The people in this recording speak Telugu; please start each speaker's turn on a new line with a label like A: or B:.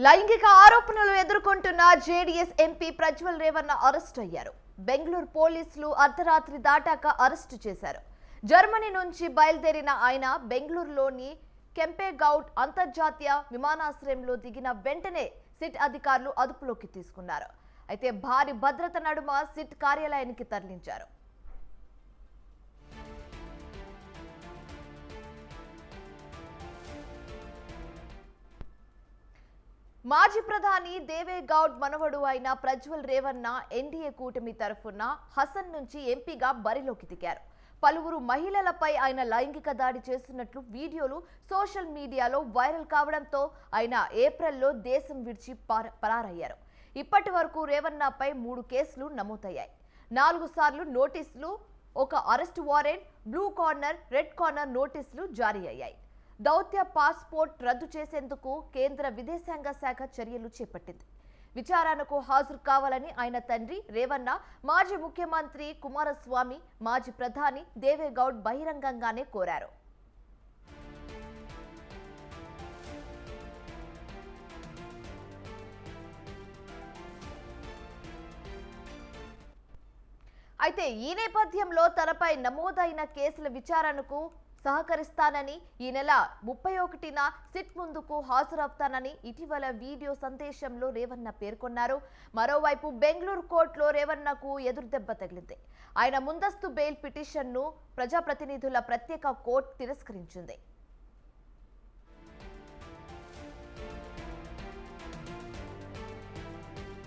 A: లైంగిక ఆరోపణలు ఎదుర్కొంటున్న JDS MP Prajwal Revanna arrest అయ్యారు. బెంగళూరు పోలీసులు అర్ధరాత్రి దాటాక అరెస్టు చేశారు. జర్మనీ నుంచి బయలుదేరిన ఆయన బెంగళూరులోని కెంపేగౌడ్ అంతర్జాతీయ విమానాశ్రయంలో దిగిన వెంటనే సిట్ అధికారులు అదుపులోకి తీసుకున్నారు. అయితే భారీ భద్రత నడుమ సిట్ కార్యాలయానికి తరలించారు. మాజీ ప్రధాని దేవేగౌడ్ మనవడు అయిన ప్రజ్వల్ రేవన్న ఎన్డీఏ కూటమి తరఫున హసన్ నుంచి ఎంపీగా బరిలోకి దిగారు. పలువురు మహిళలపై ఆయన లైంగిక దాడి చేస్తున్నట్లు వీడియోలు సోషల్ మీడియాలో వైరల్ కావడంతో ఆయన ఏప్రిల్లో దేశం విడిచి పరారయ్యారు. ఇప్పటి వరకు రేవన్నపై 3 కేసులు నమోదయ్యాయి. 4 సార్లు నోటీసులు, ఒక arrest warrant, blue corner, red corner నోటీసులు జారీ అయ్యాయి. దౌత్య పాస్పోర్ట్ రద్దు చేసేందుకు కేంద్ర విదేశాంగ శాఖ చర్యలు చేపట్టింది. విచారణకు హాజరు కావాలని ఆయన తండ్రి రేవన్న, మాజీ ముఖ్యమంత్రి కుమారస్వామి, మాజీ ప్రధాని దేవేగౌడ్ బహిరంగంగానే కోరారు. అయితే ఈ నేపథ్యంలో తనపై నమోదైన కేసుల విచారణకు సహకరిస్తానని, ఈ నెల 31న సిట్ ముందుకు హాజరవుతానని ఇటీవల వీడియో సందేశంలో రేవన్న పేర్కొన్నారు. మరోవైపు బెంగళూరు కోర్టులో రేవన్నకు ఎదురుదెబ్బ తగిలింది. ఆయన ముందస్తు బెయిల్ పిటిషన్ను ప్రజాప్రతినిధుల ప్రత్యేక కోర్టు తిరస్కరించింది.